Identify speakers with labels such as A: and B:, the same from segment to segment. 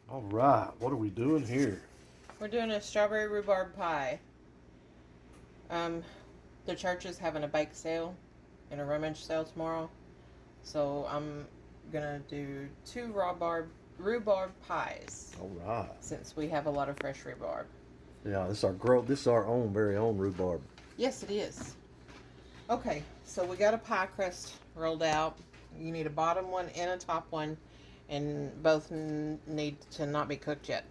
A: All right, what are we doing here?
B: We're doing a strawberry rhubarb pie. Um, the church is having a bake sale and a rummage sale tomorrow, so I'm gonna do two rhubarb pies
A: All right.
B: since we have a lot of fresh rhubarb.
A: Yeah, this is our grow. This is our own, very own rhubarb.
B: Yes, it is. Okay, so we got a pie crust rolled out. You need a bottom one and a top one, and both need to not be cooked yet.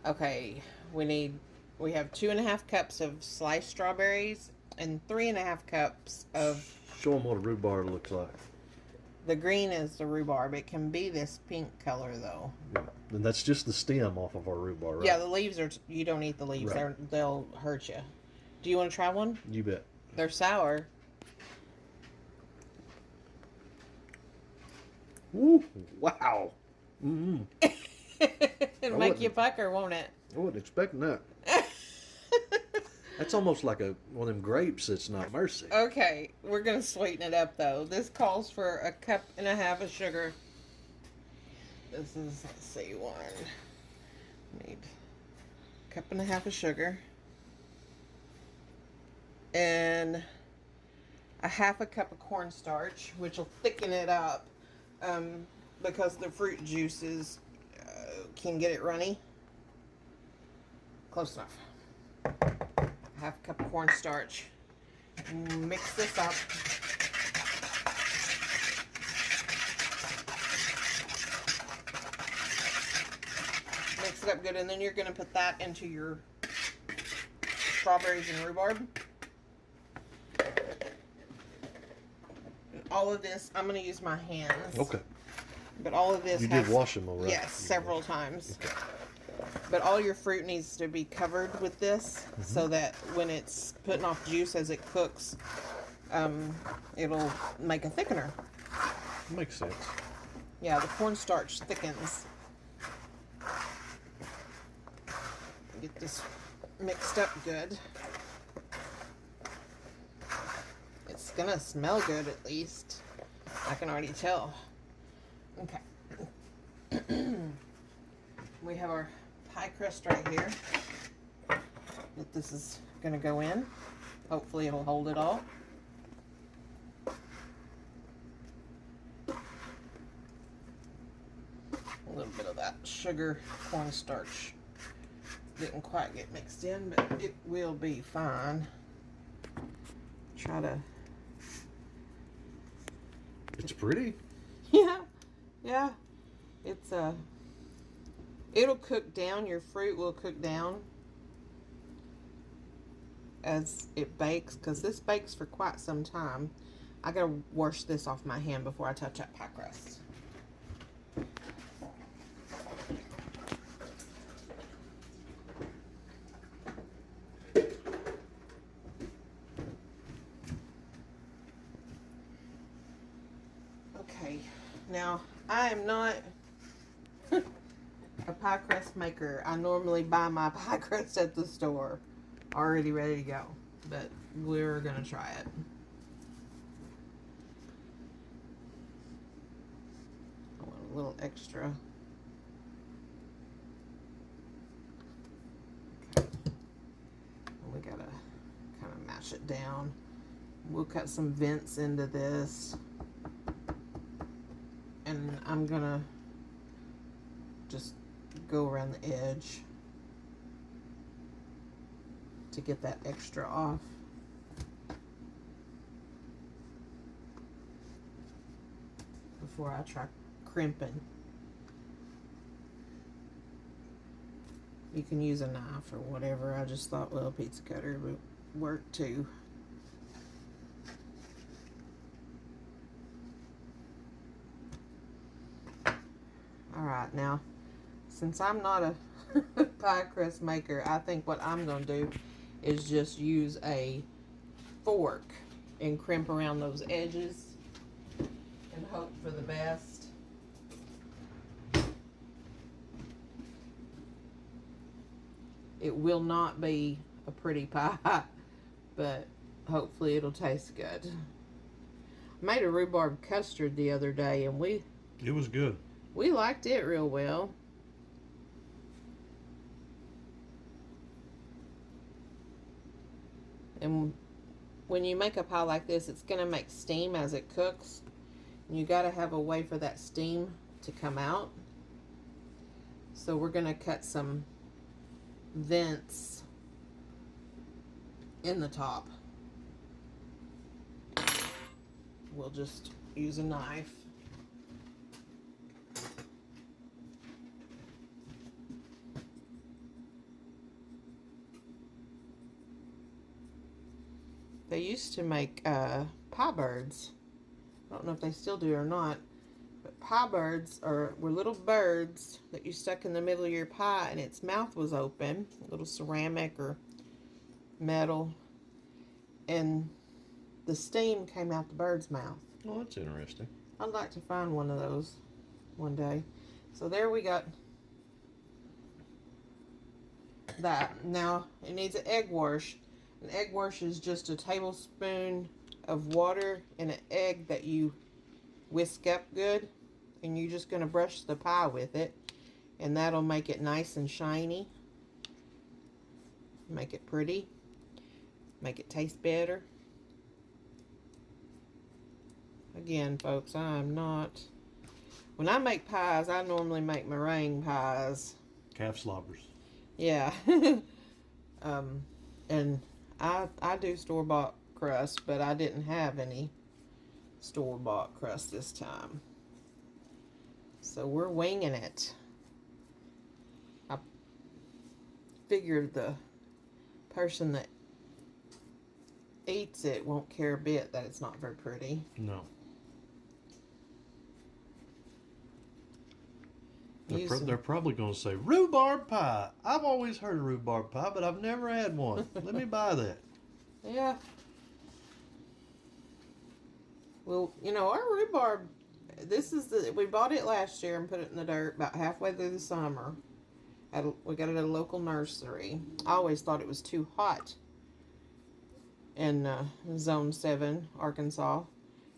B: Okay, we have 2.5 cups of sliced strawberries and 3.5 cups of
A: Show them what a rhubarb looks like.
B: the green is the rhubarb. It can be this pink color though.
A: Yeah. And that's just the stem off of our rhubarb, right?
B: Yeah, the leaves are. You don't eat the leaves.
A: Right.
B: They'll hurt you. Do you want to try one?
A: You bet.
B: They're sour.
A: Woo! Wow. Mm-hmm.
B: It'll make you pucker, won't it?
A: I wasn't expecting that. That's almost like one of them grapes that's not mercy.
B: Okay, we're gonna sweeten it up though. This calls for 1.5 cups of sugar. This is, let's see, need 1.5 cups of sugar and 1/2 cup of cornstarch, which will thicken it up because the fruit juices can get it runny. Close enough. 1/2 cup of cornstarch. Mix this up. Mix it up good, and then you're going to put that into your strawberries and rhubarb. All of this, I'm going to use my hands.
A: Okay.
B: But all of this
A: You did wash them, all right?
B: Yes, several times. Okay. But all your fruit needs to be covered with this so that when it's putting off juice as it cooks, it'll make a thickener.
A: Makes sense.
B: Yeah, the cornstarch thickens. Get this mixed up good. It's gonna smell good at least. I can already tell. Okay. We have our pie crust right here that this is gonna go in. Hopefully it'll hold it all. A little bit of that sugar cornstarch didn't quite get mixed in, but it will be fine. Try to.
A: It's pretty.
B: Yeah. It's it'll cook down. Your fruit will cook down as it bakes, because this bakes for quite some time. I gotta wash this off my hand before I touch that pie crust. Okay, now I am not a pie crust maker. I normally buy my pie crust at the store already ready to go, but we're gonna try it. I want a little extra. Okay, we gotta kind of mash it down. We'll cut some vents into this, and I'm gonna just go around the edge to get that extra off. Before I try crimping. You can use a knife or whatever. I just thought, well, a pizza cutter would work too. Alright, now, since I'm not a pie crust maker, I think what I'm going to do is just use a fork and crimp around those edges and hope for the best. It will not be a pretty pie, but hopefully it'll taste good. I made a rhubarb custard the other day, and
A: It was good.
B: we liked it real well. And when you make a pie like this, it's going to make steam as it cooks. And you got to have a way for that steam to come out. So we're going to cut some vents in the top. We'll just use a knife. They used to make pie birds. I don't know if they still do or not. But pie birds were little birds that you stuck in the middle of your pie, and its mouth was open, a little ceramic or metal, and the steam came out the bird's mouth.
A: Oh, that's interesting.
B: I'd like to find one of those one day. So there we got that. Now it needs an egg wash. An egg wash is just a tablespoon of water and an egg that you whisk up good, and you're just going to brush the pie with it, and that'll make it nice and shiny, make it pretty, make it taste better. Again, folks, I'm not, when I make pies, I normally make meringue pies.
A: Calf slobbers.
B: Yeah. And I do store-bought crust, but I didn't have any store-bought crust this time. So we're winging it. I figured the person that eats it won't care a bit that it's not very pretty.
A: No. They're probably going to say, rhubarb pie. I've always heard of rhubarb pie, but I've never had one. Let me buy that.
B: Yeah. Well, you know, our rhubarb, we bought it last year and put it in the dirt about halfway through the summer. We got it at a local nursery. I always thought it was too hot in Zone 7, Arkansas,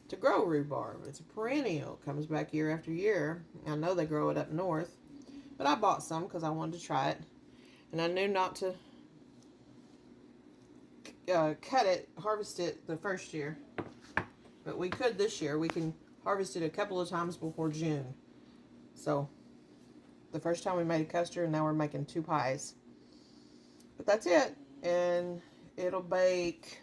B: to grow rhubarb. It's a perennial. It comes back year after year. I know they grow it up north, but I bought some because I wanted to try it. And I knew not to harvest it the first year. But we could this year. We can harvest it a couple of times before June. So, the first time we made a custard, and now we're making 2 pies. But that's it. And it'll bake...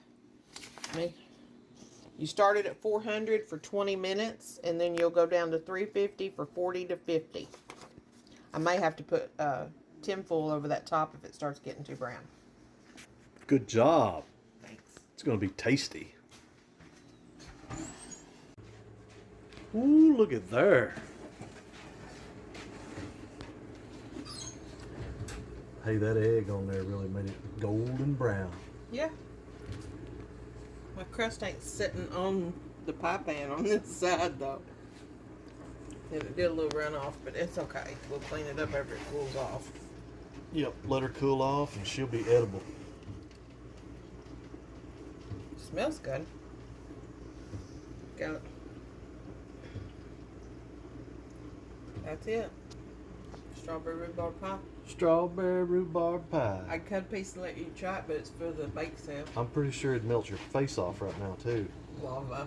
B: You start it at 400 for 20 minutes, and then you'll go down to 350 for 40 to 50. I may have to put tinfoil over that top if it starts getting too brown.
A: Good job.
B: Thanks.
A: It's going to be tasty. Ooh, look at there. Hey, that egg on there really made it golden brown.
B: Yeah. My crust ain't sitting on the pie pan on this side, though. And it did a little runoff, but it's okay. We'll clean it up after it cools off.
A: Yep, let her cool off and she'll be edible.
B: Smells good. Got it. That's it. Strawberry rhubarb pie.
A: Strawberry rhubarb pie.
B: I'd cut a piece and let you try it, but it's for the bake sale.
A: I'm pretty sure it melts your face off right now, too.
B: Lava.